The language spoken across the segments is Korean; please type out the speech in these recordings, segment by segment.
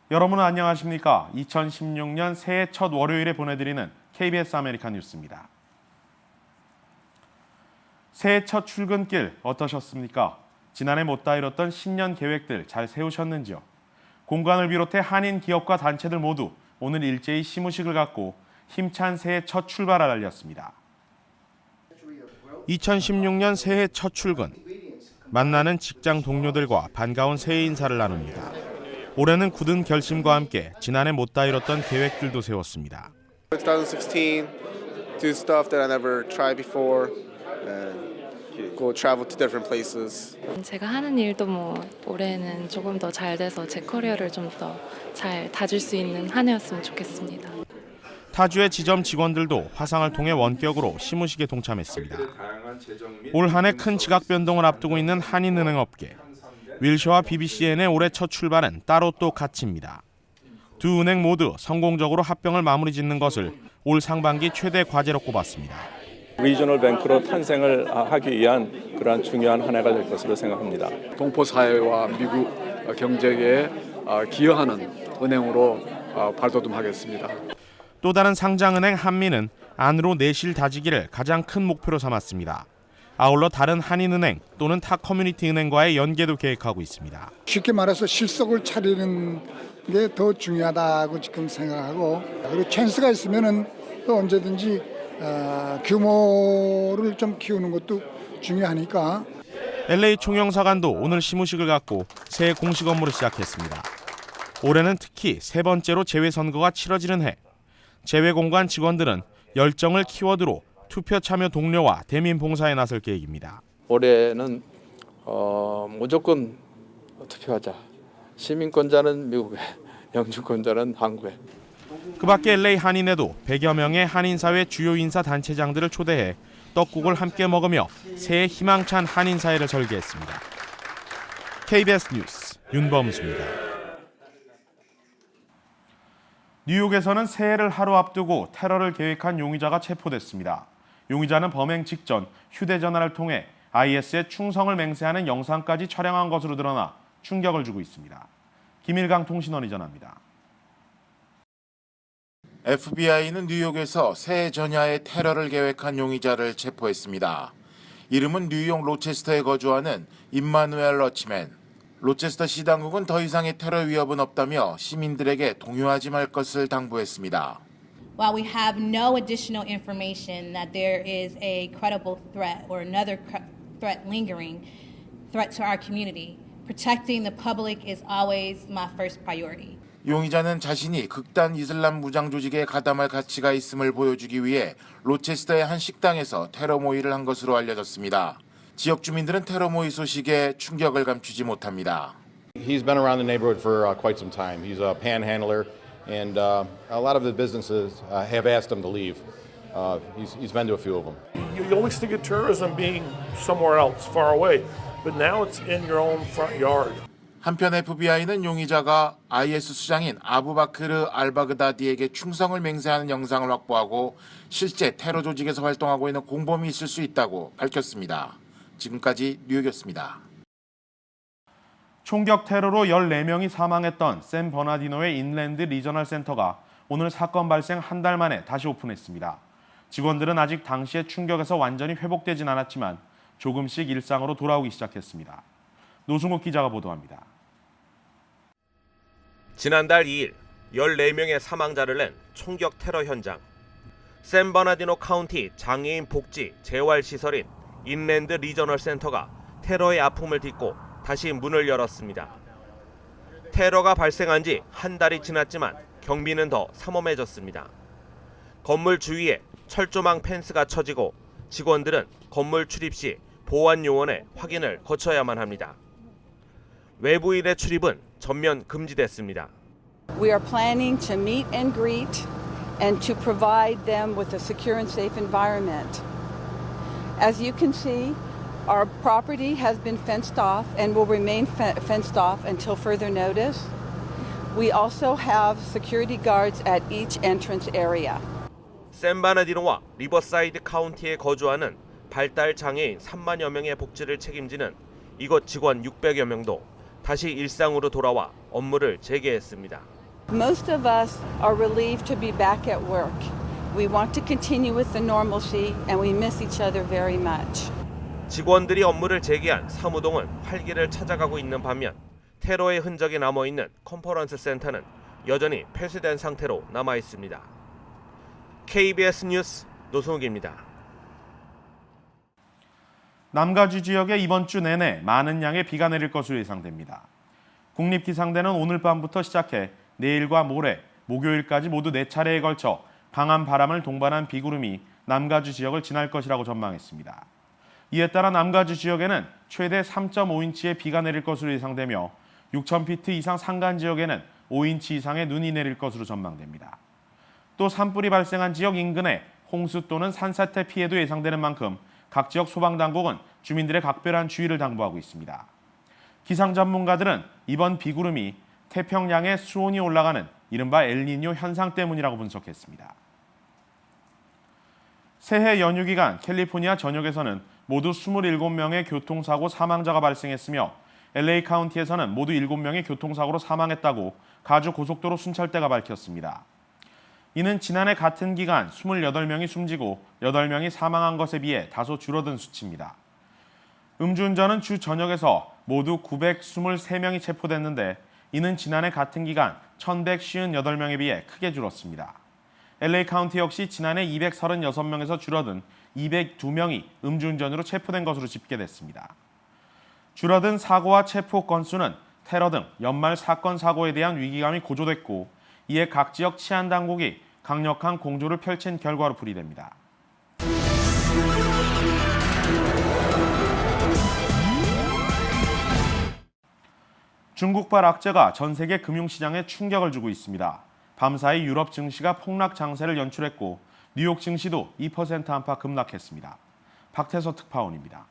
여러분 안녕하십니까? 2016년 새해 첫 월요일에 보내드리는 KBS 아메리칸 뉴스입니다. 새해 첫 출근길 어떠셨습니까? 지난해 못다 이뤘던 신년 계획들 잘 세우셨는지요? 공관을 비롯해 한인 기업과 단체들 모두 오늘 일제히 시무식을 갖고 힘찬 새해 첫 출발을 알렸습니다. 2016년 새해 첫 출근. 만나는 직장 동료들과 반가운 새해 인사를 나눕니다. 올해는 굳은 결심과 함께 지난해 못다 이뤘던 계획들도 세웠습니다. 2016, do stuff that I never tried before, and go travel to different places. 제가 하는 일도 올해는 조금 더 잘 돼서 제 커리어를 좀 더 잘 다질 수 있는 한 해였으면 좋겠습니다. 타주의 지점 직원들도 화상을 통해 원격으로 시무식에 동참했습니다. 올 한 해 큰 지각 변동을 앞두고 있는 한인은행 업계. 윌셔와 BBCN의 올해 첫 출발은 따로 또 가치입니다. 두 은행 모두 성공적으로 합병을 마무리 짓는 것을 올 상반기 최대 과제로 꼽았습니다. 리저널 뱅크로 탄생을 하기 위한 그러한 중요한 한 해가 될 것으로 생각합니다. 동포 사회와 미국 경제에 기여하는 은행으로 발돋움하겠습니다. 또 다른 상장은행 한미는 안으로 내실 다지기를 가장 큰 목표로 삼았습니다. 아울러 다른 한인은행 또는 타 커뮤니티 은행과의 연계도 계획하고 있습니다. 쉽게 말해서 실속을 차리는 게 더 중요하다고 지금 생각하고, 그리고 찬스가 있으면은 또 언제든지 규모를 좀 키우는 것도 중요하니까. LA 총영사관도 오늘 시무식을 갖고 새해 공식 업무를 시작했습니다. 올해는 특히 세 번째로 재외선거가 치러지는 해. 재외공관 직원들은 열정을 키워드로 투표 참여 동료와 대민 봉사에 나설 계획입니다. 올해는 무조건 투표하자. 시민권자는 미국에, 영주권자는 한국에. 그 밖에 LA 한인회도 100여 명의 한인사회 주요 인사 단체장들을 초대해 떡국을 함께 먹으며 새해 희망찬 한인사회를 설계했습니다. KBS 뉴스 윤범수입니다. 뉴욕에서는 새해를 하루 앞두고 테러를 계획한 용의자가 체포됐습니다. 용의자는 범행 직전 휴대전화를 통해 IS에 충성을 맹세하는 영상까지 촬영한 것으로 드러나 충격을 주고 있습니다. 김일강 통신원이 전합니다. FBI는 뉴욕에서 새해 전야에 테러를 계획한 용의자를 체포했습니다. 이름은 뉴욕 로체스터에 거주하는 임마누엘 러치맨. 로체스터 시당국은 더 이상의 테러 위협은 없다며 시민들에게 동요하지 말 것을 당부했습니다. While we have no additional information that there is a credible threat or another threat lingering, threat to our community, protecting the public is always my first priority. 용의자는 자신이 극단 이슬람 무장 조직에 가담할 가치가 있음을 보여주기 위해 로체스터의 한 식당에서 테러 모의를 한 것으로 알려졌습니다. 지역 주민들은 테러 모의 소식에 충격을 감추지 못합니다. He's been around the neighborhood for quite some time. He's a panhandler, and a lot of the businesses have asked him to leave. He's been to a few of them. You always think of terrorism being somewhere else, far away, but now it's in your own front yard. 한편 FBI는 용의자가 IS 수장인 아부바크르 알바그다디에게 충성을 맹세하는 영상을 확보하고 실제 테러 조직에서 활동하고 있는 공범이 있을 수 있다고 밝혔습니다. 지금까지 뉴욕이었습니다. 총격 테러로 14명이 사망했던 샌 버나디노의 인랜드 리저널 센터가 오늘 사건 발생 한 달 만에 다시 오픈했습니다. 직원들은 아직 당시의 충격에서 완전히 회복되진 않았지만 조금씩 일상으로 돌아오기 시작했습니다. 노승욱 기자가 보도합니다. 지난달 2일 14명의 사망자를 낸 총격 테러 현장. 샌 버나디노 카운티 장애인 복지 재활시설인 인랜드 리저널 센터가 테러의 아픔을 딛고 다시 문을 열었습니다. 테러가 발생한 지 한 달이 지났지만 경비는 더 삼엄해졌습니다. 건물 주위에 철조망 펜스가 쳐지고 직원들은 건물 출입 시 보안 요원의 확인을 거쳐야만 합니다. 외부인의 출입은 전면 금지됐습니다. We are planning to meet and greet and to provide them with a secure and safe environment. As you can see, our property has been fenced off and will remain fenced off until further notice. We also have security guards at each entrance area. 샌바나디노와 리버사이드 카운티에 거주하는 발달 장애인 3만여 명의 복지를 책임지는 이곳 직원 600여 명도 다시 일상으로 돌아와 업무를 재개했습니다. Most of us are relieved to be back at work. We want to continue with the normalcy and we miss each other very much. 직원들이 업무를 재개한 사무동은 활기를 찾아가고 있는 반면 테러의 흔적이 남아있는 컨퍼런스 센터는 여전히 폐쇄된 상태로 남아 있습니다. KBS 뉴스 노승욱입니다. 남가주 지역에 이번 주 내내 많은 양의 비가 내릴 것으로 예상됩니다. 국립기상대는 오늘 밤부터 시작해 내일과 모레, 목요일까지 모두 4차례에 걸쳐 강한 바람을 동반한 비구름이 남가주 지역을 지날 것이라고 전망했습니다. 이에 따라 남가주 지역에는 최대 3.5인치의 비가 내릴 것으로 예상되며 6,000피트 이상 산간 지역에는 5인치 이상의 눈이 내릴 것으로 전망됩니다. 또 산불이 발생한 지역 인근에 홍수 또는 산사태 피해도 예상되는 만큼 각 지역 소방당국은 주민들의 각별한 주의를 당부하고 있습니다. 기상 전문가들은 이번 비구름이 태평양의 수온이 올라가는 이른바 엘니뇨 현상 때문이라고 분석했습니다. 새해 연휴 기간 캘리포니아 전역에서는 모두 27명의 교통사고 사망자가 발생했으며 LA 카운티에서는 모두 7명이 교통사고로 사망했다고 가주 고속도로 순찰대가 밝혔습니다. 이는 지난해 같은 기간 28명이 숨지고 8명이 사망한 것에 비해 다소 줄어든 수치입니다. 음주운전은 주 전역에서 모두 923명이 체포됐는데 이는 지난해 같은 기간 1,158명에 비해 크게 줄었습니다. LA 카운티 역시 지난해 236명에서 줄어든 202명이 음주운전으로 체포된 것으로 집계됐습니다. 줄어든 사고와 체포 건수는 테러 등 연말 사건 사고에 대한 위기감이 고조됐고 이에 각 지역 치안 당국이 강력한 공조를 펼친 결과로 풀이됩니다. 중국발 악재가 전 세계 금융시장에 충격을 주고 있습니다. 밤사이 유럽 증시가 폭락 장세를 연출했고 뉴욕 증시도 2% 안팎 급락했습니다. 박태서 특파원입니다.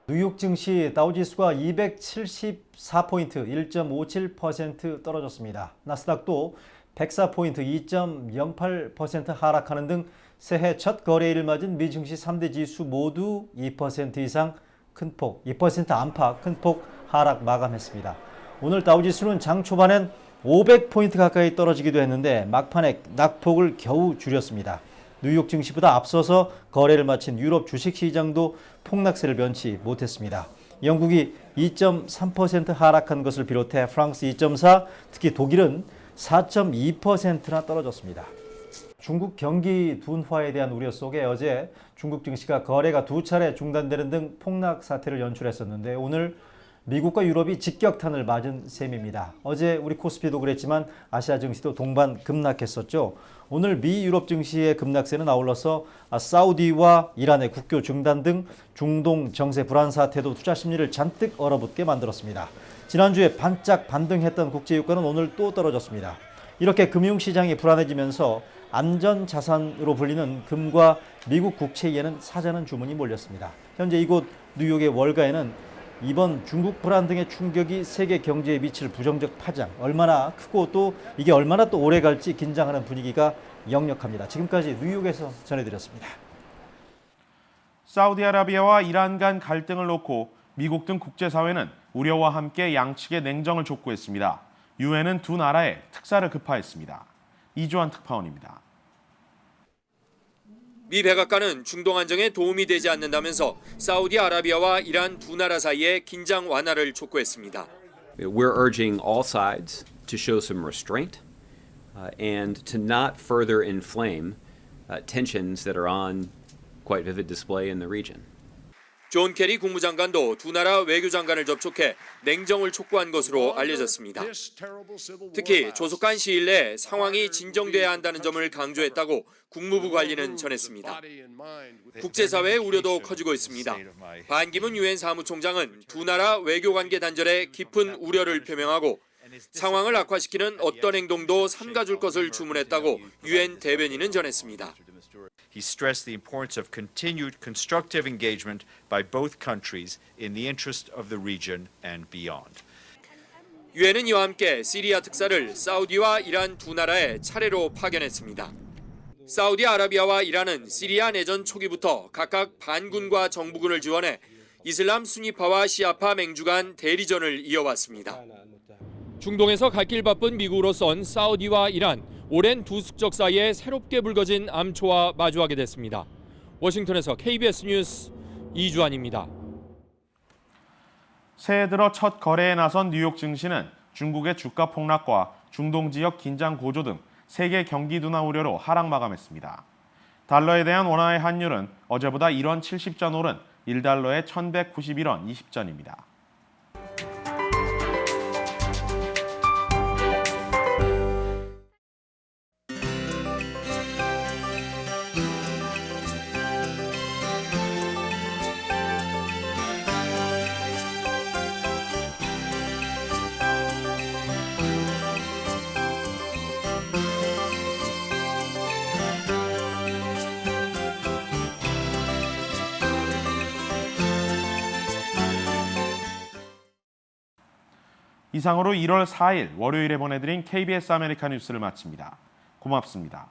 뉴욕 증시 다우지수가 274포인트 1.57% 떨어졌습니다. 나스닥도 104포인트 2.08% 하락하는 등 새해 첫 거래일을 맞은 미 증시 3대 지수 모두 2% 이상 큰 폭, 2% 안팎 큰 폭 하락 마감했습니다. 오늘 다우지수는 장 초반엔 500포인트 가까이 떨어지기도 했는데 막판에 낙폭을 겨우 줄였습니다. 뉴욕 증시보다 앞서서 거래를 마친 유럽 주식시장도 폭락세를 면치 못했습니다. 영국이 2.3% 하락한 것을 비롯해 프랑스 2.4%, 특히 독일은 4.2%나 떨어졌습니다. 중국 경기 둔화에 대한 우려 속에 어제 중국 증시가 거래가 2차례 중단되는 등 폭락 사태를 연출했었는데 오늘 미국과 유럽이 직격탄을 맞은 셈입니다. 어제 우리 코스피도 그랬지만 아시아 증시도 동반 급락했었죠. 오늘 미 유럽 증시의 급락세는 아울러서 사우디와 이란의 국교 중단 등 중동 정세 불안 사태도 투자 심리를 잔뜩 얼어붙게 만들었습니다. 지난주에 반짝 반등했던 국제유가는 오늘 또 떨어졌습니다. 이렇게 금융시장이 불안해지면서 안전자산으로 불리는 금과 미국 국채에는 사자는 주문이 몰렸습니다. 현재 이곳 뉴욕의 월가에는 이번 중국 불안 등의 충격이 세계 경제에 미칠 부정적 파장 얼마나 크고 또 이게 얼마나 또 오래 갈지 긴장하는 분위기가 역력합니다. 지금까지 뉴욕에서 전해드렸습니다. 사우디아라비아와 이란 간 갈등을 놓고 미국 등 국제사회는 우려와 함께 양측의 냉정을 촉구했습니다. 유엔은 두 나라의 특사를 급파했습니다. 이주환 특파원입니다. 미 백악관은 중동 안정에 도움이 되지 않는다면서 사우디아라비아와 이란 두 나라 사이의 긴장 완화를 촉구했습니다. We're urging all sides to show some restraint and to not further inflame tensions that are on quite vivid display in the region. 존 케리 국무장관도 두 나라 외교장관을 접촉해 냉정을 촉구한 것으로 알려졌습니다. 특히 조속한 시일 내에 상황이 진정돼야 한다는 점을 강조했다고 국무부 관리는 전했습니다. 국제사회의 우려도 커지고 있습니다. 반기문 유엔 사무총장은 두 나라 외교관계 단절에 깊은 우려를 표명하고 상황을 악화시키는 어떤 행동도 삼가줄 것을 주문했다고 유엔 대변인은 전했습니다. He stressed the importance of continued constructive engagement by both countries in the interest of the region and beyond. 유엔은 이와 함께 시리아 특사를 사우디와 이란 두 나라에 차례로 파견했습니다. 사우디아라비아와 이란은 시리아 내전 초기부터 각각 반군과 정부군을 지원해 이슬람 수니파와 시아파 맹주 간 대리전을 이어왔습니다. 중동에서 갈 길 바쁜 미국으로선 사우디와 이란, 오랜 두 숙적 사이에 새롭게 불거진 암초와 마주하게 됐습니다. 워싱턴에서 KBS 뉴스 이주환입니다. 새해 들어 첫 거래에 나선 뉴욕 증시는 중국의 주가 폭락과 중동 지역 긴장 고조 등 세계 경기 둔화 우려로 하락 마감했습니다. 달러에 대한 원화의 환율은 어제보다 1원 70전 오른 1달러에 1,191원 20전입니다. 이상으로 1월 4일 월요일에 보내드린 KBS 아메리카 뉴스를 마칩니다. 고맙습니다.